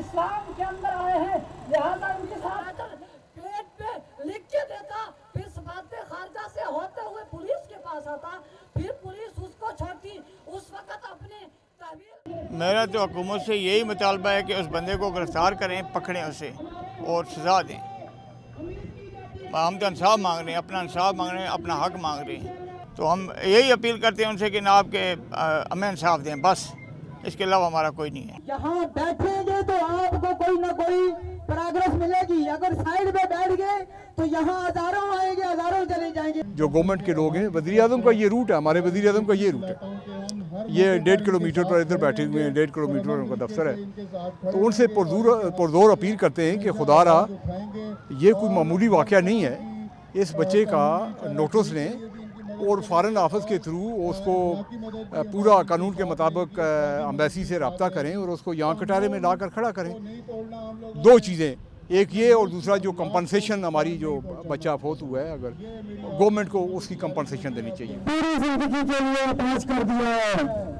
इस्लाम के अंदर आए हैं, लिहाजा उनके साथ प्लेट पे लिख के देता, फिर सफारत खारजा से होते हुए पुलिस के पास आता, फिर पुलिस उसको छोड़ती, उस वक्त अपने तहवील। मेरा तो हुकूमत से यही मुतालबा है कि उस बंदे को गिरफ्तार करें, पकड़ें उसे और सज़ा दें। हम तो इंसाफ मांग रहे हैं, अपना इंसाफ मांग रहे हैं, अपना हक मांग रहे हैं। तो हम यही अपील करते हैं उनसे कि ना आपके हमें इंसाफ दें, बस इसके अलावा हमारा कोई नहीं है। यहाँ बैठेंगे तो आपको कोई ना कोई प्रोग्रेस मिलेगी, अगर साइड में बैठ गए तो यहाँ हजारों आएंगे, हजारों चले जाएंगे। जो गवर्नमेंट के लोग हैं, वज़ीर आज़म का ये रूट है, हमारे वज़ीर आज़म का ये रूट है, ये 1.5 किलोमीटर पर इधर बैठे हुए हैं, 1.5 किलोमीटर उनका दफ्तर है। तो उनसे पुरजोर अपील करते हैं कि खुदारा ये कोई मामूली वाक़या नहीं है, इस बच्चे का नोटिस लें और फ़ॉरेन ऑफिस के थ्रू उसको पूरा कानून के मुताबिक एम्बेसी से रब्ता करें और उसको यहाँ कटारे में लाकर खड़ा करें। दो चीज़ें, एक ये और दूसरा जो कंपनसेशन हमारी जो बच्चा फौत हुआ है, अगर गवर्नमेंट को उसकी कंपनसेशन देनी चाहिए। पूरी जिंदगी के लिए पास कर दिया है।